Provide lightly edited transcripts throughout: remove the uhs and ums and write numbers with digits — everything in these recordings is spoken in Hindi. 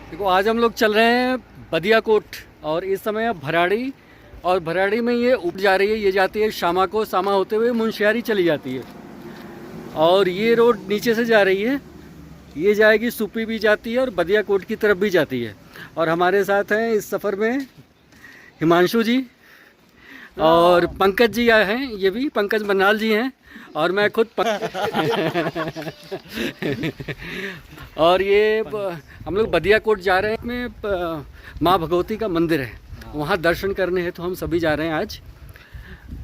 देखो आज हम लोग चल रहे हैं बदियाकोट और इस समय भराड़ी और भराड़ी में ये उप जा रही है, ये जाती है शामा को, शामा होते हुए मुंशियारी चली जाती है और ये रोड नीचे से जा रही है, ये जाएगी सुपी भी जाती है और बदियाकोट की तरफ भी जाती है। और हमारे साथ हैं इस सफ़र में हिमांशु जी और पंकज जी आए हैं, ये भी पंकज बन्नाल जी हैं और मैं खुद और ये हम लोग बदियाकोट जा रहे हैं, में माँ भगवती का मंदिर है, वहाँ दर्शन करने हैं, तो हम सभी जा रहे हैं आज।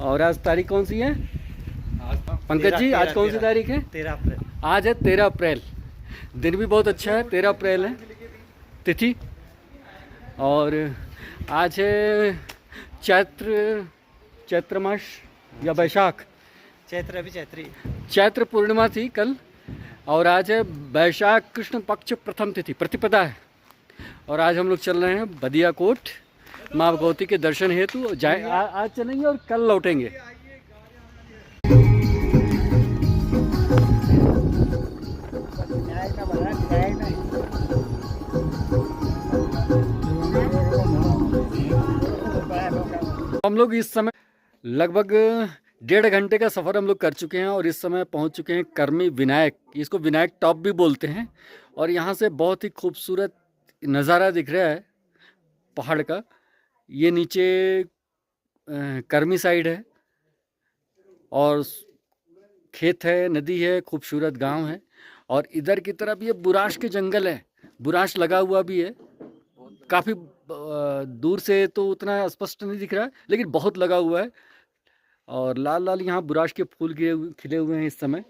और आज तारीख कौन सी है पंकज जी? आज कौन सी तारीख है? 13 अप्रैल। आज है 13 अप्रैल। दिन भी बहुत अच्छा है, 13 अप्रैल है तिथि। और आज है चैत्र मास या बैशाख, चैत्र पूर्णिमा थी कल और आज है बैशाख कृष्ण पक्ष प्रथम तिथि, प्रतिपदा है। और आज हम लोग चल रहे हैं बदियाकोट माँ भगवती के दर्शन हेतु। आज चलेंगे और कल लौटेंगे। हम लोग इस समय लगभग 1.5 घंटे का सफ़र हम लोग कर चुके हैं और इस समय पहुंच चुके हैं कर्मी विनायक, इसको विनायक टॉप भी बोलते हैं। और यहाँ से बहुत ही खूबसूरत नज़ारा दिख रहा है पहाड़ का। ये नीचे कर्मी साइड है और खेत है, नदी है, खूबसूरत गांव है। और इधर की तरफ ये बुराश के जंगल है, बुराश लगा हुआ भी है, काफ़ी दूर से तो उतना स्पष्ट नहीं दिख रहा है लेकिन बहुत लगा हुआ है। और लाल लाल यहाँ बुराश के फूल खिले हुए हैं इस समय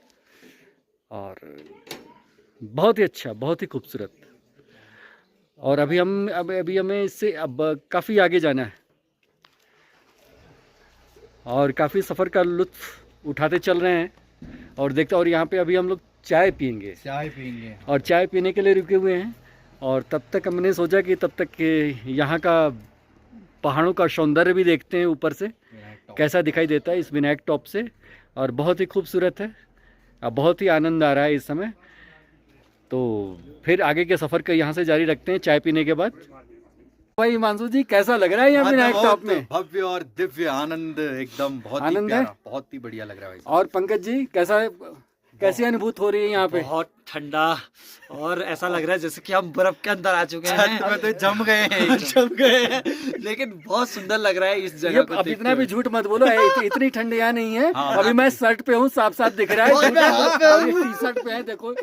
और बहुत ही अच्छा, बहुत ही खूबसूरत। और अभी हमें इससे अब काफ़ी आगे जाना है और काफ़ी सफ़र का लुत्फ़ उठाते चल रहे हैं। और देखते, और यहाँ पे अभी हम लोग चाय पियेंगे और चाय पीने के लिए रुके हुए हैं। और तब तक हमने सोचा कि तब तक यहाँ का पहाड़ों का सौंदर्य भी देखते हैं ऊपर से कैसा दिखाई देता है इस विनायक टॉप से। और बहुत ही खूबसूरत है, अब बहुत ही आनंद आ रहा है इस समय। तो फिर आगे के सफ़र का यहाँ से जारी रखते हैं चाय पीने के बाद। भाई हिमांशु जी, कैसा लग रहा है यहाँ विनायक टॉप में? भव्य और दिव्य आनंद, एकदम बहुत ही आनंद है, बहुत ही बढ़िया लग रहा है। और पंकज जी कैसी अनुभूति हो रही है यहाँ पे? बहुत ठंडा और ऐसा लग रहा है जैसे कि हम बर्फ के अंदर आ चुके हैं। में तो जम गए हैं जम गए हैं, लेकिन बहुत सुंदर लग रहा है इस जगह को। अब इतना भी झूठ मत बोलो, इतनी ठंड यहाँ नहीं है। अभी मैं शर्ट पे हूँ, साफ साफ दिख रहा है, और ये टी शर्ट पे है देखो,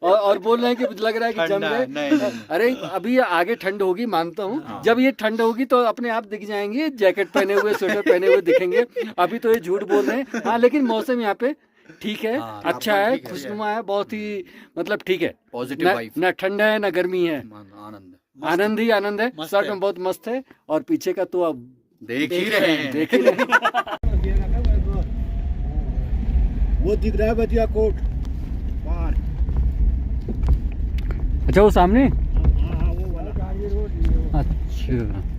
और बोल रहे हैं कि लग रहा है कि जम गए। अरे अभी आगे ठंड होगी, मानता हूँ, जब ये ठंड होगी तो अपने आप दिख जाएंगे, जैकेट पहने हुए, स्वेटर पहने हुए दिखेंगे। अभी तो ये झूठ बोल रहे हैं। हाँ, लेकिन मौसम यहाँ पे ठीक है, अच्छा है, खुशनुमा है, बहुत ही मतलब ठीक है, पॉजिटिव वाइब, ना ठंड है ना गर्मी है, आनंद ही आनंद है। शर्ट में बहुत मस्त है और पीछे का तो अब देख ही रहे हैं। वो दिख रहा है बदियाकोट पार। अच्छा, वो सामने। हाँ, वो वाला गाड़ी रोड। अच्छा,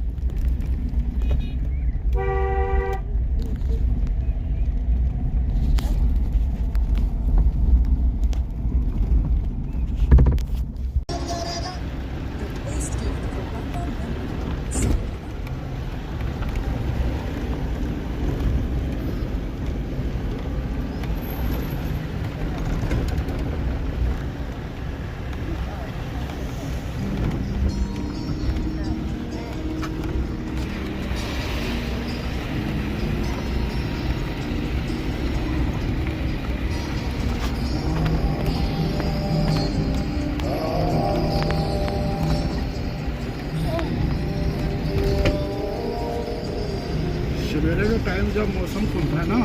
सवेरे के टाइम जब मौसम खुलता है ना,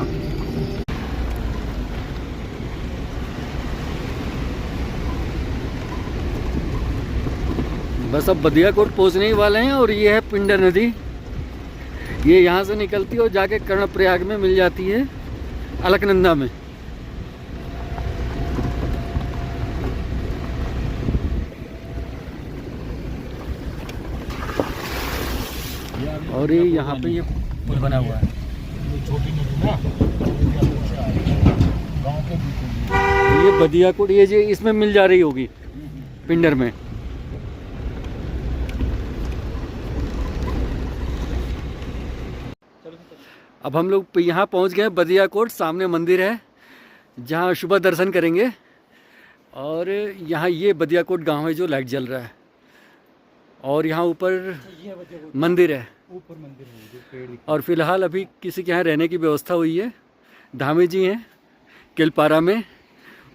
बस अब बदियाकोट पहुंचने ही वाले हैं। और ये है पिंडर नदी, ये यहाँ से निकलती है और जाके कर्णप्रयाग में मिल जाती है, अलकनंदा में। और ये यहाँ पे ये पुल बना हुआ है, छोटी नदी ना गांव के बीच में। ये बदियाकोट, ये जो इसमें मिल जा रही होगी पिंडर में। अब हम लोग यहाँ पहुँच गए बदिया कोट, सामने मंदिर है जहाँ सुबह दर्शन करेंगे। और यहाँ ये बदिया कोट गाँव है जो लाइट जल रहा है, और यहाँ ऊपर मंदिर है। ऊपर मंदिर है जो पेड़ और फिलहाल अभी किसी के यहाँ रहने की व्यवस्था हुई है, धामी जी हैं किलपारा में,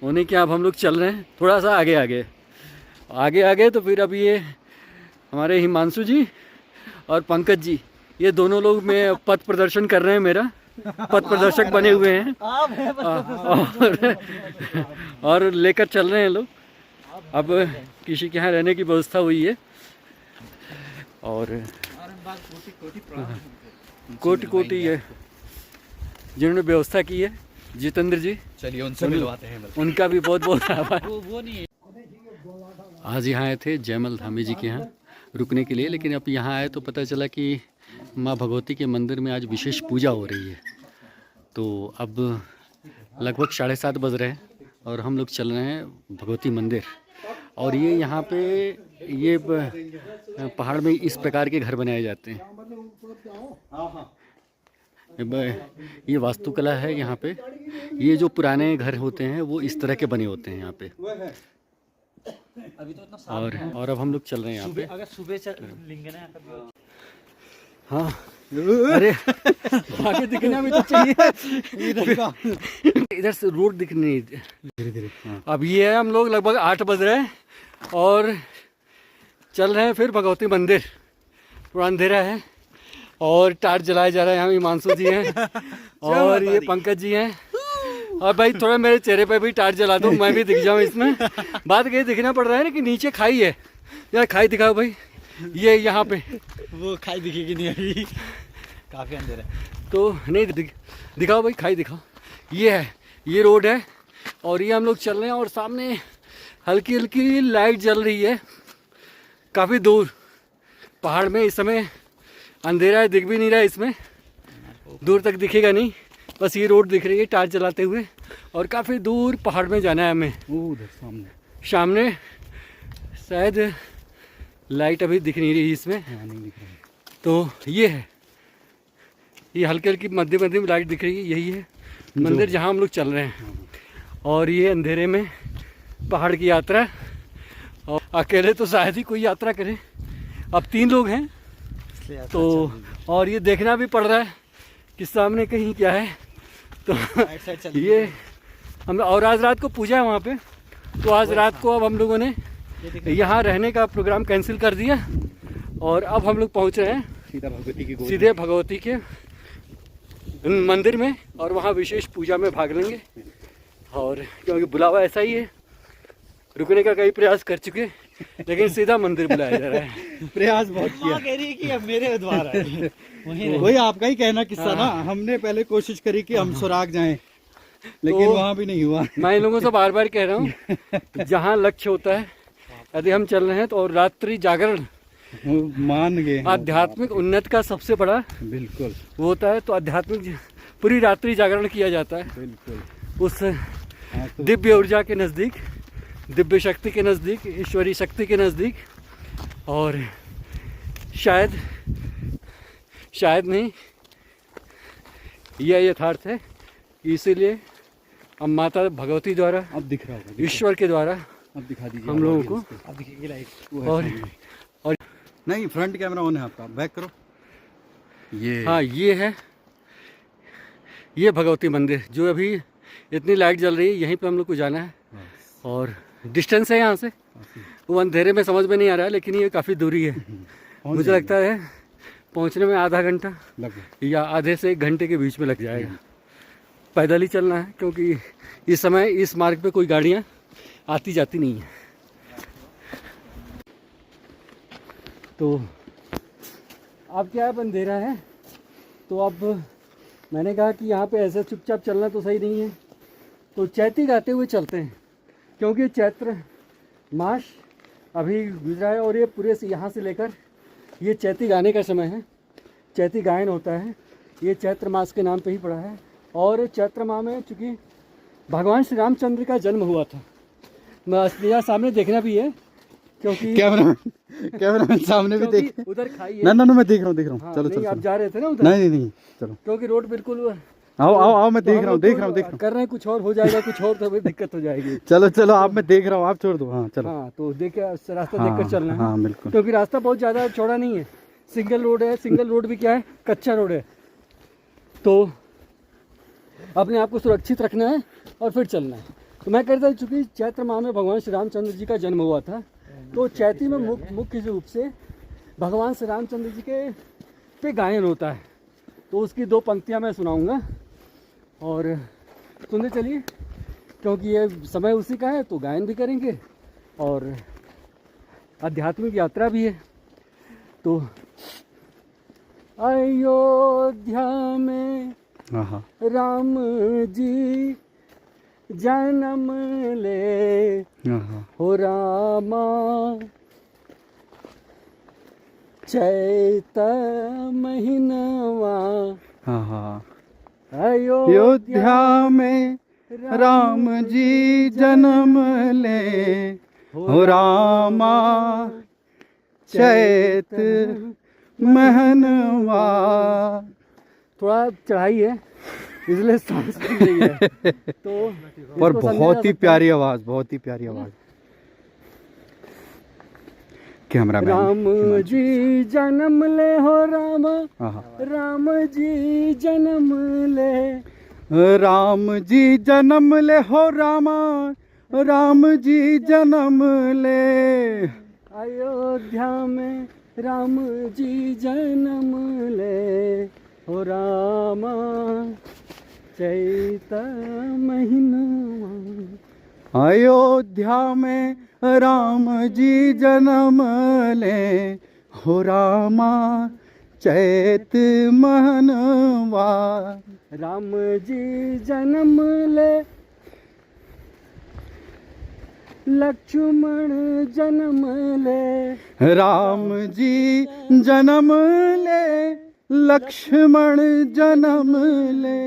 उन्हीं के यहाँ अब हम लोग चल रहे हैं थोड़ा सा आगे आगे। तो फिर अभी ये हमारे हिमांशु जी और पंकज जी, ये दोनों लोग में पथ प्रदर्शन कर रहे हैं, मेरा पथ प्रदर्शक बने हुए हैं और लेकर चल रहे हैं लोग। अब किसी के यहाँ रहने की व्यवस्था हुई है और कोटि है जिन्होंने व्यवस्था की है, जितेंद्र जी, चलिए उनसे मिलवाते हैं। उनका भी बहुत बहुत आभार। आज यहाँ आए थे जयमल धामी जी के यहाँ रुकने के लिए, लेकिन अब यहाँ आए तो पता चला कि माँ भगवती के मंदिर में आज विशेष पूजा हो रही है। तो अब लगभग 7:30 बज रहे हैं और हम लोग चल रहे हैं भगवती मंदिर। और ये यहाँ पे ये पहाड़ में इस प्रकार के घर बनाए जाते हैं। ये वास्तुकला है यहाँ पे। ये जो पुराने घर होते हैं वो इस तरह के बने होते हैं यहाँ पे। अभी तो इतना और अब हम लोग चल रहे हैं यहाँ पे। अगर सुबह लेंगे ना हाँ अरे आगे दिखना भी तो चाहिए। इधर से रोड दिख नहीं धीरे। अब ये है, हम लोग लगभग 8 बज रहे हैं और चल रहे हैं फिर भगवती मंदिर। पूरा अंधेरा है और टार्च जलाया जा रहा है। यहाँ हिमांशु जी हैं और ये पंकज जी हैं। और भाई थोड़ा मेरे चेहरे पे भी टार्च जला दो, मैं भी दिख जाऊँ इसमें। बात ये दिखना पड़ रहा है ना कि नीचे खाई है, यार खाई दिखाओ भाई। ये यहाँ पे वो खाई दिखेगी नहीं अभी, काफी अंधेरा है तो नहीं दिखाओ भाई, खाई दिखाओ। ये है, ये रोड है और ये हम लोग चल रहे हैं और सामने हल्की हल्की लाइट जल रही है काफ़ी दूर पहाड़ में। इस समय अंधेरा है, दिख भी नहीं रहा है, इसमें दूर तक दिखेगा नहीं, बस ये रोड दिख रही है टार्च जलाते हुए। और काफ़ी दूर पहाड़ में जाना है हमें। उधर सामने शायद लाइट अभी दिख नहीं रही इसमें, नहीं दिख रहा है। तो ये है, ये हल्की हल्की मध्य में लाइट दिख रही है। यही है मंदिर जहाँ हम लोग चल रहे हैं। और ये अंधेरे में पहाड़ की यात्रा, और अकेले तो शायद ही कोई यात्रा करे। अब 3 लोग हैं तो, और ये देखना भी पड़ रहा है कि सामने कहीं क्या है। तो ये हम, और आज रात को पूजा है वहाँ पे, तो आज रात को अब हम लोगों ने यहाँ रहने का प्रोग्राम कैंसिल कर दिया और अब हम लोग पहुँच रहे हैं सीधे भगवती के मंदिर में और वहाँ विशेष पूजा में भाग लेंगे। और क्योंकि बुलावा ऐसा ही है, रुकने का कई प्रयास कर चुके लेकिन सीधा मंदिर बुलाया जा रहा है। प्रयास बहुत किया। कह रही है कि अब मेरे द्वारा है। वही आपका ही कहना किस्सा ना, हमने पहले कोशिश करी कि हम सुराग जाएं, लेकिन तो वहाँ भी नहीं हुआ। मैं इन लोगों से बार बार कह रहा हूँ जहाँ लक्ष्य होता है, यदि हम चल रहे हैं तो, और रात्रि जागरण मान गए आध्यात्मिक उन्नति का सबसे बड़ा बिल्कुल वो होता है। तो आध्यात्मिक पूरी रात्रि जागरण किया जाता है बिल्कुल उस तो दिव्य ऊर्जा के नज़दीक, दिव्य शक्ति के नज़दीक, ईश्वरी शक्ति के नज़दीक। और शायद नहीं, यह यथार्थ है। इसीलिए अब माता भगवती द्वारा, अब दिख रहा होगा, ईश्वर के द्वारा अब दिखा दीजिए हम लोगों को। अब दिखेगी लाइट। और नहीं, फ्रंट कैमरा ऑन है आपका, बैक करो। ये हाँ, ये है, ये भगवती मंदिर जो अभी इतनी लाइट जल रही है, यहीं पे हम लोग को जाना है। और डिस्टेंस है यहाँ से, वो अंधेरे में समझ में नहीं आ रहा है, लेकिन ये काफ़ी दूरी है। मुझे लगता है पहुँचने में आधा घंटा या आधे से 1 घंटे के बीच में लग जाएगा। पैदल ही चलना है क्योंकि इस समय इस मार्ग पे कोई गाड़ियाँ आती जाती नहीं है। तो अब क्या है, अंधेरा है, तो अब मैंने कहा कि यहाँ पे ऐसे चुपचाप चलना तो सही नहीं है, तो चैती गाते हुए चलते हैं क्योंकि चैत्र मास अभी गुजरा है और ये पूरे से यहाँ से लेकर ये चैती गाने का समय है, चैती गायन होता है। ये चैत्र मास के नाम पे ही पड़ा है। और चैत्र माह में चूँकि भगवान श्री रामचंद्र का जन्म हुआ था, यहाँ सामने देखना भी है क्योंकि कैमरामैन सामने भी देख। क्योंकि उधर खाई है। ना ना ना मैं देख रहा हूँ हाँ, चलो नहीं, चलो आप चलो। जा रहे थे ना उधर, नहीं नहीं चलो क्योंकि रोड बिल्कुल आओ आओ आओ मैं तो देख हम रहा हूँ लोग देख तो रहा हूँ देख रहा हूँ। कर रहे हैं कुछ और हो जाएगा, कुछ और तो फिर दिक्कत हो जाएगी। चलो चलो आप मैं देख रहा हूँ, आप छोड़ दो। हाँ चलो। हाँ, तो देखिए रास्ता हाँ, देखकर चलना है, हाँ बिल्कुल। क्योंकि रास्ता बहुत ज़्यादा चौड़ा नहीं है, सिंगल रोड है। सिंगल रोड भी क्या है, कच्चा रोड है। तो अपने आप को सुरक्षित रखना है और फिर चलना है। तो मैं कहता हूँ, चूँकि चैत्र माह में भगवान श्री रामचंद्र जी का जन्म हुआ था, तो चैती में मुख्य रूप से भगवान श्री रामचंद्र जी के पे गायन होता है। तो उसकी 2 पंक्तियाँ मैं सुनाऊँगा और सुनते चलिए, क्योंकि ये समय उसी का है, तो गायन भी करेंगे और आध्यात्मिक यात्रा भी है। तो अयोध्या में हाँ हाँ राम जी जन्म ले, हाँ हाँ हो रामा चैत महीनवा, हाँ हाँ। अयोध्या अयोध्या में राम जी जन्म ले, हो रामा चैत महनवा। थोड़ा चढ़ाई है इसलिए सांस फूल रही है। तो पर इसको समझा बहुत जा ही सकता प्यारी आवाज, बहुत ही प्यारी आवाज। कैमरा राम जी जन्म ले, हो रामा हाँ हाँ। राम जी जन्म ले, राम जी जन्म ले, हो रामा राम जी जन्म ले, अयोध्या में राम जी जन्म ले, हो रामा चैत महीनवा। अयोध्या में राम जी जन्म ले, हो रामा चैत महनवा। राम जी जन्म ले, लक्ष्मण जन्म ले, राम जी जन्म ले, लक्ष्मण जन्म ले।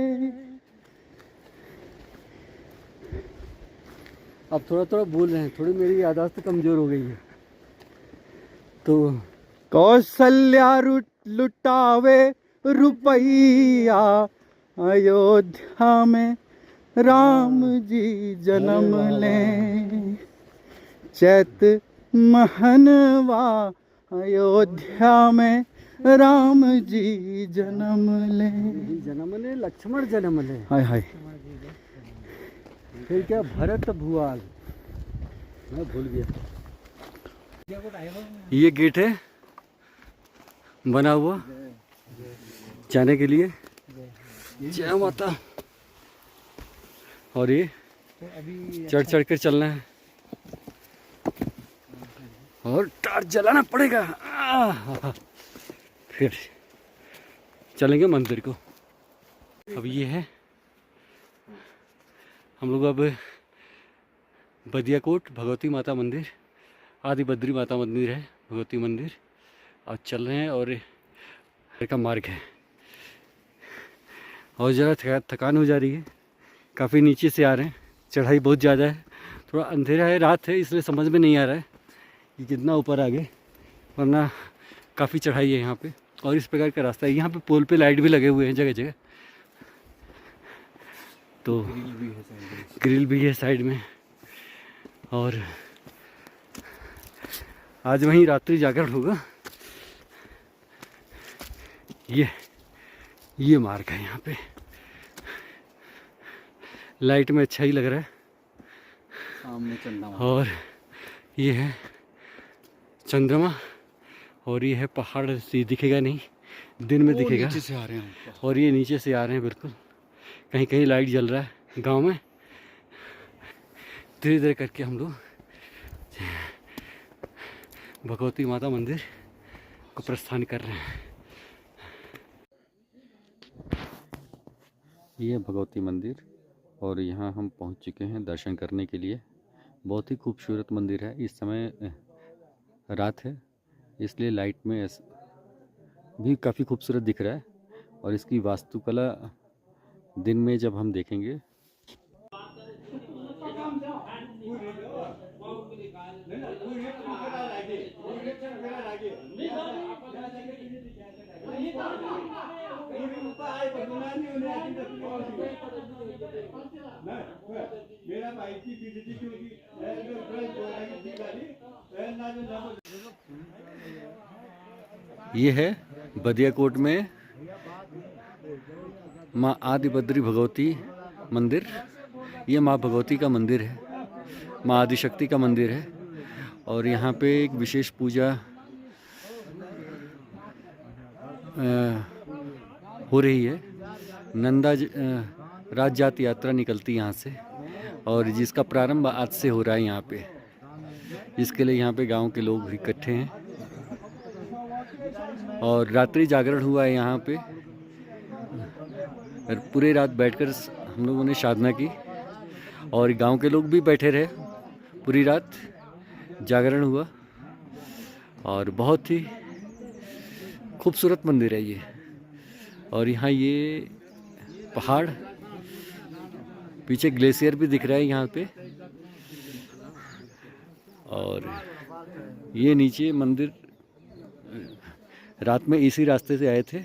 अब थोड़ा थोड़ा बोल रहे हैं, थोड़ी मेरी याददाश्त कमज़ोर हो गई है। तो कौशल्या लुटावे रुपैया, अयोध्या में राम जी जन्म ले, चैत महनवा। अयोध्या में राम जी जन्म ले। जन्म ले, लक्ष्मण जन्म ले, हाय हाय। फिर क्या भरत भुआल, मैं भूल गया। ये गेट है बना हुआ जाने के लिए। जय माता। और ये चढ़ चढ़ कर चलना है और टार्च जलाना पड़ेगा। फिर चलेंगे मंदिर को। अब ये है, हम लोग अब बदियाकोट भगवती माता मंदिर, आदि बद्री माता मंदिर है, भगवती मंदिर, और चल रहे हैं। और ये का मार्ग है और ज़रा थकान हो जा रही है, काफ़ी नीचे से आ रहे हैं, चढ़ाई बहुत ज़्यादा है, थोड़ा अंधेरा है, रात है, इसलिए समझ में नहीं आ रहा है कि कितना ऊपर आगे, वरना काफ़ी चढ़ाई है यहाँ पे। और इस प्रकार का रास्ता है, यहाँ पे पोल पे लाइट भी लगे हुए हैं जगह जगह, तो ग्रिल भी है साइड में। और आज वहीं रात्रि जागरण होगा। ये मार्ग है, यहाँ पे लाइट में अच्छा ही लग रहा है। सामने चंद्रमा, और ये है चंद्रमा, और ये है पहाड़, से दिखेगा नहीं, दिन में दिखेगा। नीचे से आ रहे हैं। और ये नीचे से आ रहे हैं, बिल्कुल कहीं कहीं लाइट जल रहा है गांव में। धीरे धीरे करके हम लोग भगवती माता मंदिर को प्रस्थान कर रहे हैं। ये भगवती मंदिर, और यहाँ हम पहुँच चुके हैं दर्शन करने के लिए। बहुत ही खूबसूरत मंदिर है। इस समय रात है, इसलिए लाइट में भी काफ़ी खूबसूरत दिख रहा है, और इसकी वास्तुकला दिन में जब हम देखेंगे ये है बदियाकोट में माँ आदिबद्री भगवती मंदिर। ये माँ भगवती का मंदिर है, माँ आदिशक्ति का मंदिर है। और यहाँ पे एक विशेष पूजा हो रही है। नंदा राज जात यात्रा निकलती यहाँ से, और जिसका प्रारंभ आज से हो रहा है यहाँ पे। इसके लिए यहाँ पे गांव के लोग इकट्ठे हैं और रात्रि जागरण हुआ है यहाँ पे। और पूरे रात बैठकर हम लोगों ने साधना की, और गांव के लोग भी बैठे रहे। पूरी रात जागरण हुआ, और बहुत ही खूबसूरत मंदिर है ये। और यहाँ ये पहाड़, पीछे ग्लेशियर भी दिख रहा है यहाँ पे। और ये नीचे मंदिर रात में इसी रास्ते से आए थे,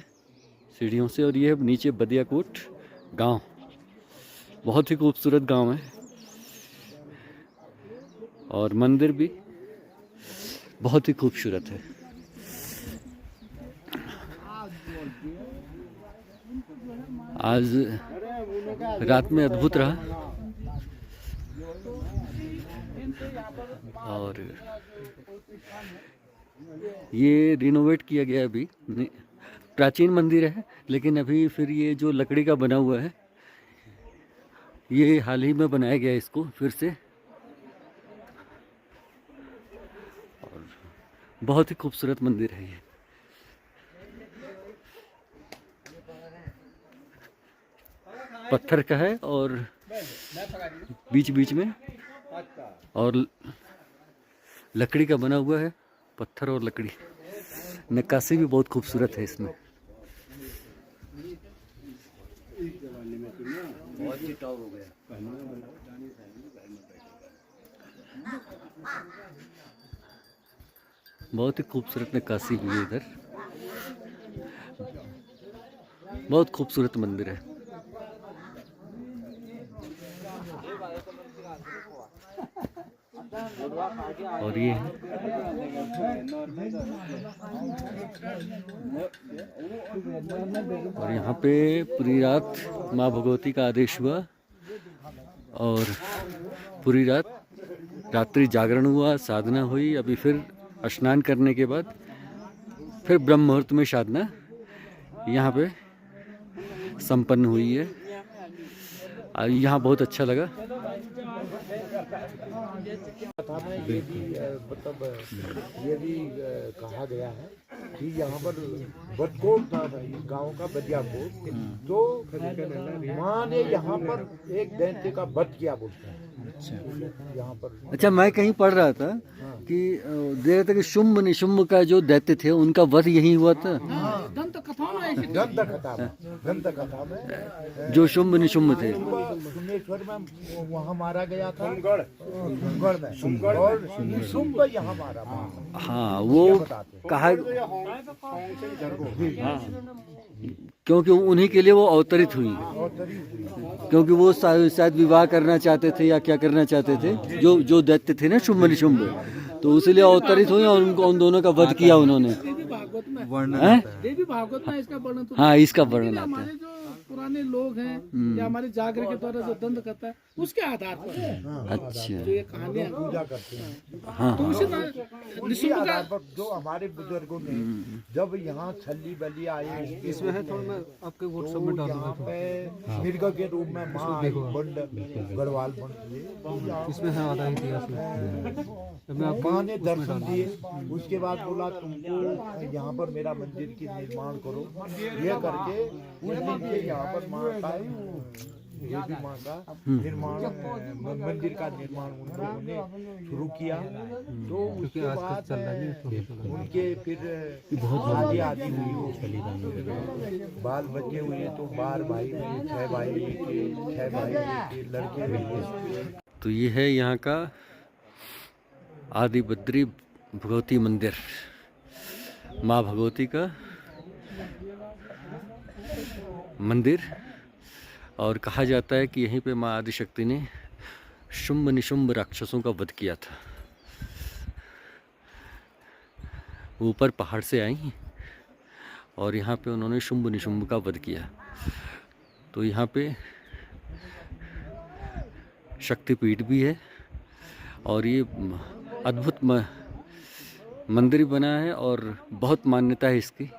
सीढ़ियों से। और ये नीचे बदियाकोट गांव, बहुत ही खूबसूरत गांव है। और मंदिर भी बहुत ही खूबसूरत है। आज रात में अद्भुत रहा। और ये रिनोवेट किया गया अभी। प्राचीन मंदिर है, लेकिन अभी फिर ये जो लकड़ी का बना हुआ है, ये हाल ही में बनाया गया इसको फिर से। और बहुत ही खूबसूरत मंदिर है ये। पत्थर का है और बीच बीच में और लकड़ी का बना हुआ है, पत्थर और लकड़ी। नक्काशी भी बहुत खूबसूरत है इसमें। बहुत ही खूबसूरत नक्काशी हुई है इधर। बहुत खूबसूरत मंदिर है। और ये है और यहाँ पे पूरी रात माँ भगवती का आदेश हुआ, और पूरी रात रात्रि जागरण हुआ, साधना हुई। अभी फिर स्नान करने के बाद फिर ब्रह्म मुहूर्त में साधना यहाँ पे संपन्न हुई है। यहाँ बहुत अच्छा लगा। ये भी मतलब ये भी कहा गया है कि यहाँ पर बदकोट था गांव का बदियाकोट, तो माँ ने यहाँ पर एक दैत्य का वध किया बोलते हैं। यहाँ पर अच्छा, मैं कहीं पढ़ रहा था कि दे रहे थे कि शुंभ निशुंभ का जो दैत्य थे उनका वध यही हुआ था। दंत कथा में जो शुंभ निशुंभ थे, सुमेश्वर में वहाँ मारा गया था, सुमगढ़ में, और निशुंभ यहाँ मारा। हाँ वो कहा, क्योंकि उन्हीं के लिए वो अवतरित हुई, क्योंकि वो शायद विवाह करना चाहते थे या क्या करना चाहते थे, जो दैत्य थे ना शुंभ निशुंभ, तो इसलिए अवतरित हुई और उनको उन दोनों का वध किया उन्होंने। देवी भागवत में इसका वर्णन तो हाँ, इसका वर्णन आता हमारे है। जो पुराने लोग हैं या हमारे जागरण के द्वारा जो दंत करता है उसके आधार पर है। अच्छा, जो ये कहानियां पूजा करते हैं, हाँ तो उसी उसी आधार पर जो हमारे बुजुर्गों ने जब यहाँ छली बलि आए, इसमें है थोड़ा मैं आपके व्हाट्सएप में डाल दूंगा पे मृग के रूप में माँ आई, बंड गढ़वाल बंड, इसमें है आधा इतिहास में माँ ने दर्शन दिए। उसके बाद बोला तुमको यहाँ पर मेरा मंदिर की निर्माण करो, ये करके उस दिन से यहाँ पर माँ का देवी माँ का निर्माण, मंदिर का निर्माण उन लोगों ने शुरू किया। तो उसके बाद उनके फिर आदि आदि हुई, बाल बच्चे हुए, तो 12 भाई हुए, 6 भाई के 6 भाई के लड़के हुए। तो ये है यहाँ का आदि बद्री भगवती मंदिर, माँ भगवती का मंदिर। और कहा जाता है कि यहीं पे माँ आदिशक्ति ने शुंभ निशुंभ राक्षसों का वध किया था। ऊपर पहाड़ से आई और यहाँ पे उन्होंने शुंभ निशुंभ का वध किया। तो यहाँ पे शक्तिपीठ भी है और ये अद्भुत मंदिर बना है और बहुत मान्यता है इसकी।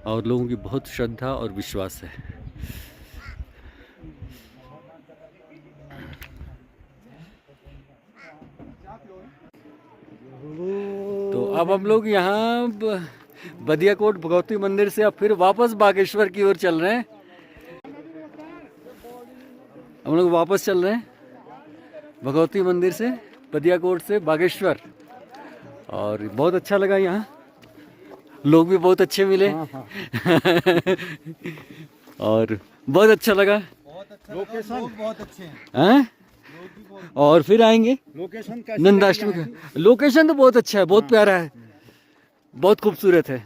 और लोगों की बहुत श्रद्धा और विश्वास है। तो अब हम लोग यहाँ बदियाकोट भगवती मंदिर से अब फिर वापस बागेश्वर की ओर चल रहे हैं। हम लोग वापस चल रहे हैं भगवती मंदिर से, बदियाकोट से बागेश्वर। और बहुत अच्छा लगा यहाँ, लोग भी बहुत अच्छे मिले। और बहुत अच्छा लगा। लोकेशन बहुत अच्छे हैं। हैं? और फिर आएंगे लोकेशन नंदाष्टमी का। लोकेशन तो बहुत अच्छा है, बहुत प्यारा है, बहुत खूबसूरत है।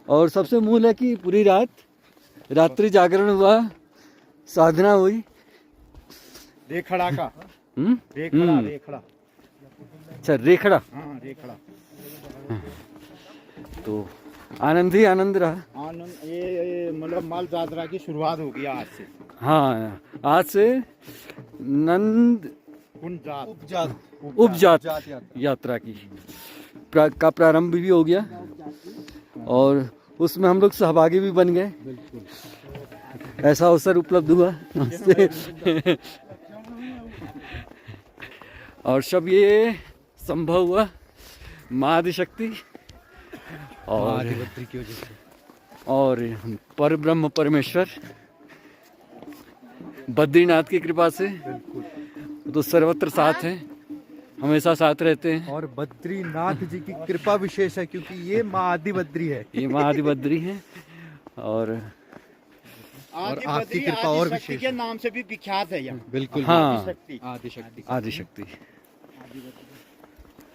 और सबसे मूल है कि पूरी रात्रि जागरण हुआ, साधना हुई। रेखड़ा का हम्म? रेखड़ा अच्छा, रेखड़ा। हाँ रेखड़ा। तो आनंद ही आनंद रहा। आनंद ये मतलब माल जात्रा की शुरुआत होगी आज से। हाँ, आज से नंद उपजात यात्रा की का प्रारंभ भी हो गया और उसमें हम लोग सहभागी भी बन गए। ऐसा अवसर उपलब्ध हुआ हमसे। और सब ये संभव हुआ माँ आदिशक्ति और परब्रह्म परमेश्वर बद्रीनाथ की कृपा से। तो सर्वत्र साथ हैं, हमेशा साथ रहते हैं। और बद्रीनाथ जी की कृपा विशेष है क्योंकि ये माँ आदि बद्री है। ये माँ आदि बद्री है और आपकी कृपा और विशेष के नाम से भी विख्यात है यहाँ। बिल्कुल। हाँ, आदिशक्ति। आदिशक्ति।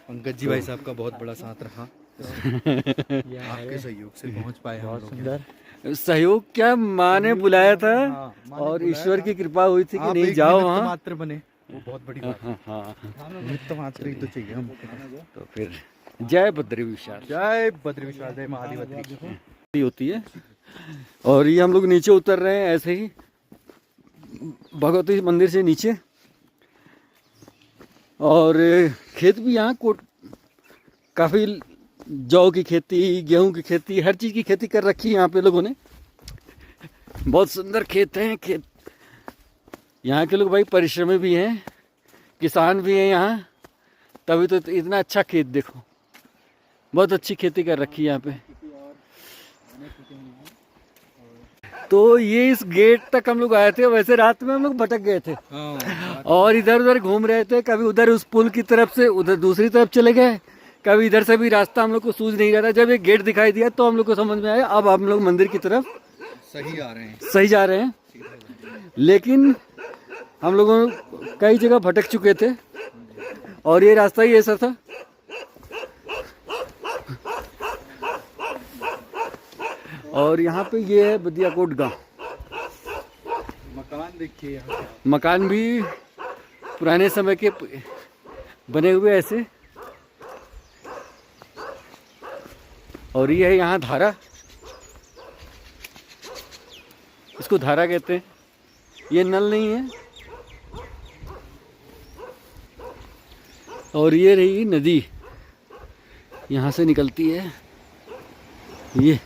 पंकज जी भाई साहब का बहुत बड़ा साथ रहा। आपके सहयोग से पहुंच पाए हम लोग। सहयोग क्या, माँ ने बुलाया था और ईश्वर की कृपा हुई थी कि नहीं जाओ वहाँ। मात्र बने, वो बहुत बड़ी बात है। हाँ, निमित्त मात्र ही तो चाहिए हम। तो फिर जय बद्री विशाल, जय बद्री विशाल, जय महादेव बद्री होती है। और ये हम लोग नीचे उतर रहे हैं ऐसे ही भगवती मंदिर से नीचे। और खेत भी यहाँ काफ़ी जौ की खेती, गेहूं की खेती, हर चीज़ की खेती कर रखी है यहाँ पे लोगों ने। बहुत सुंदर खेत हैं। खेत यहाँ के लोग भाई परिश्रमी भी हैं, किसान भी हैं यहाँ, तभी तो इतना अच्छा खेत देखो। बहुत अच्छी खेती कर रखी है यहाँ पे। तो ये इस गेट तक हम लोग आए थे। वैसे रात में हम लोग भटक गए थे और इधर उधर घूम रहे थे। कभी उधर उस पुल की तरफ से उधर दूसरी तरफ चले गए, कभी इधर से भी रास्ता हम लोग को सूझ नहीं रहा था। जब एक गेट दिखाई दिया तो हम लोग को समझ में आया अब हम लोग मंदिर की तरफ सही आ रहे हैं, सही जा रहे हैं। लेकिन हम लोगों कई जगह भटक चुके थे और ये रास्ता ही ऐसा था। और यहाँ पे ये है बदियाकोट गांव। मकान देखिए यहाँ। मकान भी पुराने समय के बने हुए ऐसे। और ये है यहाँ धारा, इसको धारा कहते हैं। ये नल नहीं है। और ये रही नदी, यहाँ से निकलती है। ये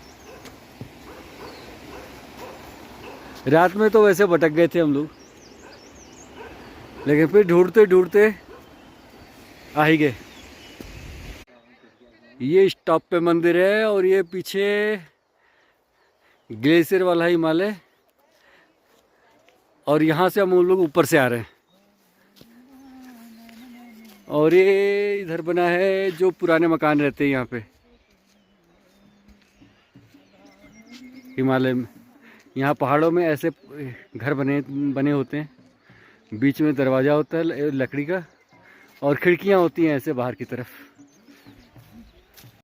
रात में तो वैसे भटक गए थे हम लोग, लेकिन फिर ढूंढते ढूंढते आ ही गए। ये स्टॉप पे मंदिर है और ये पीछे ग्लेशियर वाला हिमालय। और यहाँ से हम लोग ऊपर से आ रहे हैं। और ये इधर बना है जो पुराने मकान रहते हैं यहाँ पे हिमालय में। यहाँ पहाड़ों में ऐसे घर बने होते हैं बीच में दरवाज़ा होता है लकड़ी का और खिड़कियाँ होती हैं ऐसे बाहर की तरफ।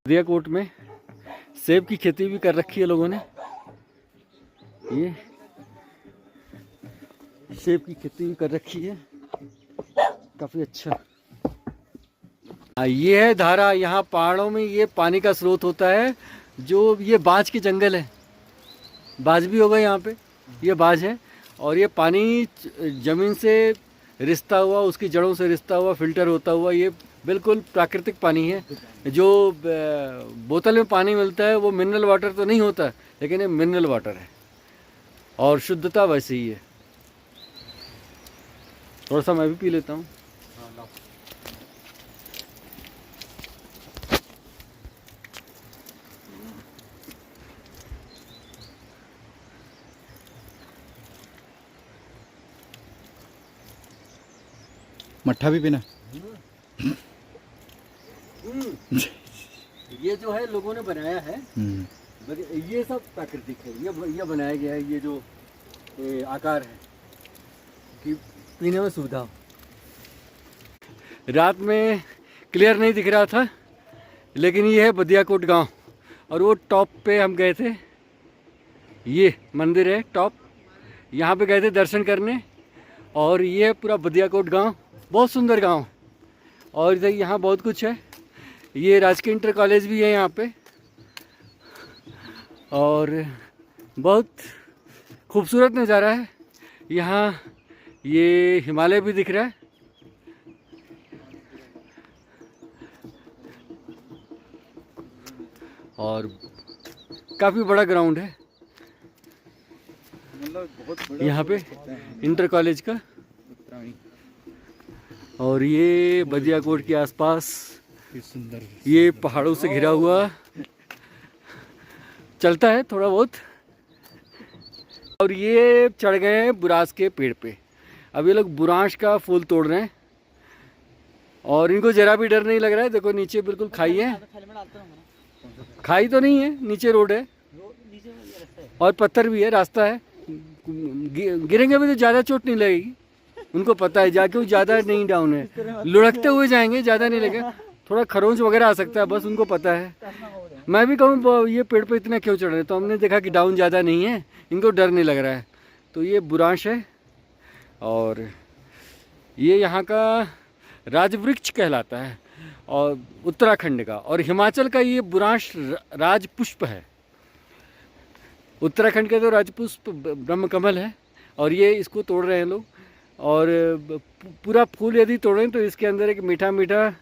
बदिया कोट में सेब की खेती भी कर रखी है लोगों ने। ये सेब की खेती भी कर रखी है, काफ़ी अच्छा। ये है धारा, यहाँ पहाड़ों में ये पानी का स्रोत होता है। जो ये बांज के जंगल है, बाज भी होगा यहाँ पे, ये बाज है। और ये पानी ज़मीन से रिश्ता हुआ, उसकी जड़ों से रिश्ता हुआ, फिल्टर होता हुआ, ये बिल्कुल प्राकृतिक पानी है। जो बोतल में पानी मिलता है वो मिनरल वाटर तो नहीं होता, लेकिन ये मिनरल वाटर है और शुद्धता वैसे ही है। थोड़ा सा मैं भी पी लेता हूँ। मट्ठा भी पीना। ये जो है लोगों ने बनाया है, ये सब प्राकृतिक है। ये बनाया गया है, ये जो आकार है कि पीने में सुविधा हो। रात में क्लियर नहीं दिख रहा था, लेकिन ये है बदिया कोट गाँव। और वो टॉप पे हम गए थे, ये मंदिर है टॉप, यहाँ पे गए थे दर्शन करने। और ये पूरा बदिया कोट गाँव, बहुत सुंदर गांव। और इधर यहाँ बहुत कुछ है। ये राजकीय इंटर कॉलेज भी है यहाँ पे, और बहुत खूबसूरत नज़ारा है यहाँ। ये हिमालय भी दिख रहा है। और काफ़ी बड़ा ग्राउंड है यहाँ पे इंटर कॉलेज का। और ये बदिया कोट के आसपास ये पहाड़ों से घिरा हुआ चलता है थोड़ा बहुत। और ये चढ़ गए हैं बुरांश के पेड़ पे। अब ये लोग बुरांश का फूल तोड़ रहे हैं और इनको जरा भी डर नहीं लग रहा है। देखो नीचे बिल्कुल खाई है, खाई तो नहीं है, नीचे रोड है और पत्थर भी है, रास्ता है। गिरेंगे भी तो ज़्यादा चोट नहीं लगेगी, उनको पता है। जाके ज़्यादा नहीं डाउन है, लुढ़कते हुए जाएंगे, ज़्यादा नहीं लगेगा। थोड़ा खरोंच वगैरह आ सकता है, बस उनको पता है। मैं भी कहूँ ये पेड़ पे इतना क्यों चढ़ रहे, तो हमने देखा कि डाउन ज़्यादा नहीं है, इनको डर नहीं लग रहा है। तो ये बुरांश है और ये यहाँ का राजवृक्ष कहलाता है, और उत्तराखंड का। और हिमाचल का ये बुरांश राजपुष्प है। उत्तराखंड का तो राजपुष्प ब्रह्मकमल है, और ये इसको तोड़ रहे हैं लोग। और पूरा फूल यदि तोड़ें तो इसके अंदर एक मीठा मीठा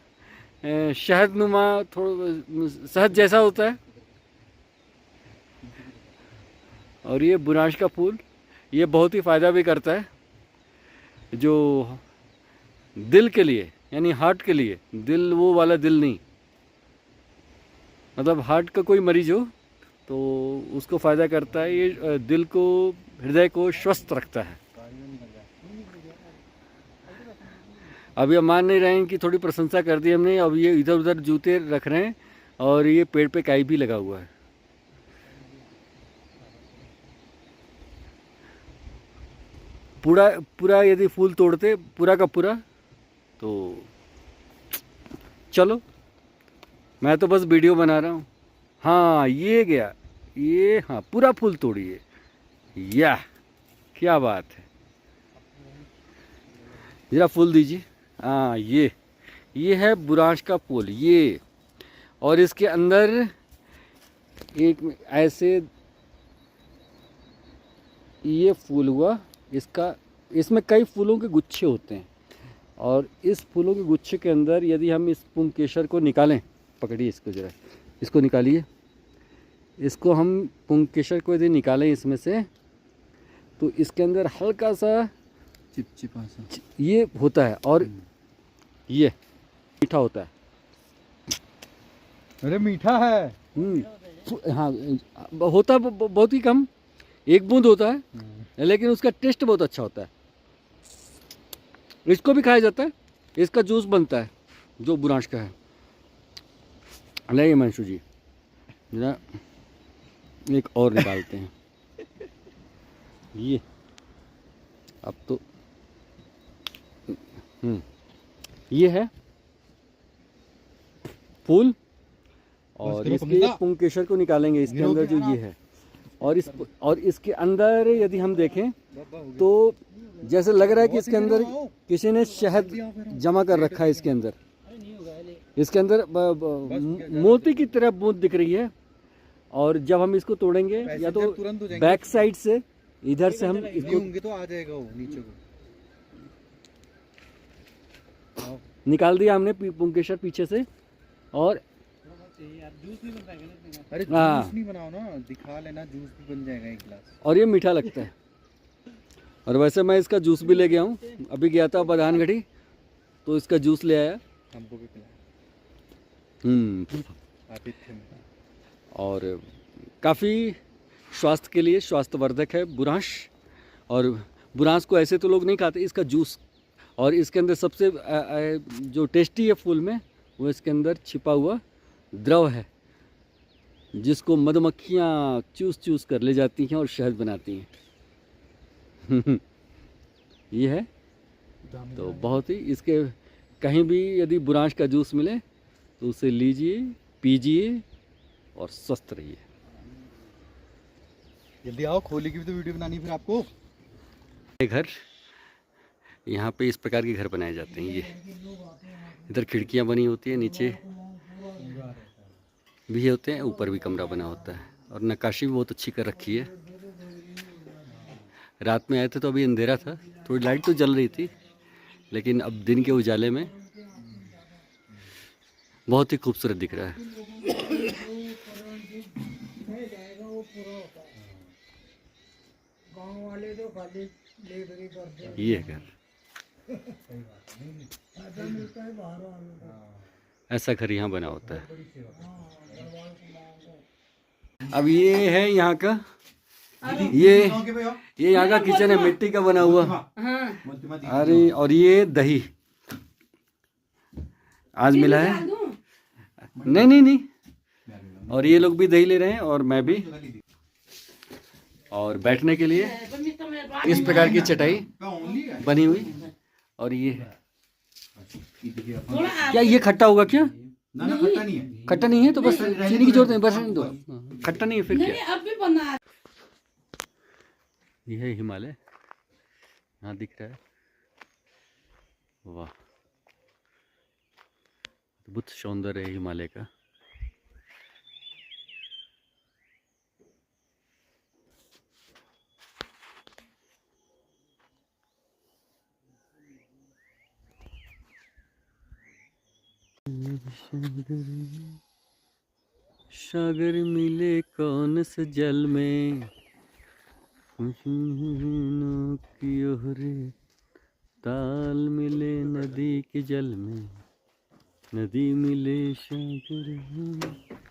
शहद नुमा, थोड़ा शहद जैसा होता है। और ये बुरांश का फूल, ये बहुत ही फ़ायदा भी करता है, जो दिल के लिए, यानी हार्ट के लिए। दिल वो वाला दिल नहीं, मतलब हार्ट का कोई मरीज हो तो उसको फ़ायदा करता है। ये दिल को, हृदय को स्वस्थ रखता है। अभी हम मान नहीं रहे हैं कि थोड़ी प्रशंसा कर दी हमने। अब ये इधर उधर जूते रख रहे हैं और ये पेड़ पे काई भी लगा हुआ है। पूरा यदि फूल तोड़ते पूरा का पूरा, तो चलो, मैं तो बस वीडियो बना रहा हूँ। हाँ ये गया, ये हाँ पूरा फूल तोड़िए, या क्या बात है। ज़रा फूल दीजिए। हाँ ये है बुरांश का फूल ये। और इसके अंदर एक ऐसे ये फूल हुआ इसका, इसमें कई फूलों के गुच्छे होते हैं। और इस फूलों के गुच्छे के अंदर यदि हम इस पुंकेसर को निकालें, पकड़िए इसको ज़रा, इसको निकालिए। इसको हम पुंकेसर को यदि निकालें इसमें से, तो इसके अंदर हल्का सा चिपचिपा सा ये होता है, और ये मीठा होता है। अरे मीठा है। हाँ होता बहुत ही कम, एक बूंद होता है, लेकिन उसका टेस्ट बहुत अच्छा होता है। इसको भी खाया जाता है, इसका जूस बनता है जो बुरांश का है। लाइए मंशु जी, जरा एक और निकालते हैं। ये अब तो ये है फूल और चलो, इसके पकड़ना। पुंकेसर को निकालेंगे इसके अंदर जो ये है। और इसके अंदर यदि हम देखें तो जैसे लग रहा है कि इसके अंदर किसी ने शहद जमा कर रखा है। इसके अंदर मोती की तरह बूंद दिख रही है। और जब हम इसको तोड़ेंगे या तो तुरंत हो जाएंगे। बैक साइड से इधर से हम नहीं इसको होंगे तो आ जाएगा वो नीचे को। निकाल दिया हमने पुंकेसर पीछे से। और अरे हाँ। जूस नहीं बनाओ ना, दिखा लेना, जूस भी बन जाएगा एक गिलास। और ये मीठा लगता है। और वैसे मैं इसका जूस भी ले गया हूँ। अभी गया था बदानगढ़ी तो इसका जूस ले आया। हमको भी पिलाया आतिथ्य में। और काफ़ी स्वास्थ्य के लिए स्वास्थ्यवर्धक है बुरांश। और बुरांश को ऐसे तो लोग नहीं खाते, इसका जूस। और इसके अंदर सबसे जो टेस्टी है फूल में वो इसके अंदर छिपा हुआ द्रव है जिसको मधुमक्खियाँ चूस चूस कर ले जाती हैं और शहद बनाती हैं। ये है तो बहुत ही इसके कहीं भी यदि बुरांश का जूस मिले तो उसे लीजिए, पीजिए और स्वस्थ रहिए। जल्दी आओ, खोली की भी तो वीडियो बनानी है फिर आपको। ये घर, यहाँ पे इस प्रकार के घर बनाए जाते हैं। ये इधर खिड़कियाँ बनी होती है, नीचे भी होते हैं, ऊपर भी कमरा बना होता है। और नक्काशी भी बहुत अच्छी कर रखी है। रात में आए थे तो अभी अंधेरा था, थोड़ी लाइट तो जल रही थी, लेकिन अब दिन के उजाले में बहुत ही खूबसूरत दिख रहा है। ये है घर, ऐसा घर यहाँ बना होता है। अब ये है यहाँ का, ये यहाँ का किचन है, मिट्टी का बना हुआ। अरे और ये दही आज मिला है। नहीं। और ये लोग भी दही ले रहे हैं और मैं भी। और बैठने के लिए इस प्रकार की चटाई बनी हुई। और ये क्या, ये खट्टा होगा क्या? ना खट्टा नहीं है। खट्टा नहीं है तो बस चीनी की जरूरत नहीं, बस रहने दो। खट्टा नहीं है फिर क्या? अब भी बना। ये है हिमालय, यहाँ दिख रहा है। वाह, अद्भुत सौंदर्य है हिमालय का। सागर मिले कौन से जल में, की ओहरे ताल मिले नदी के जल में, नदी मिले सागर में।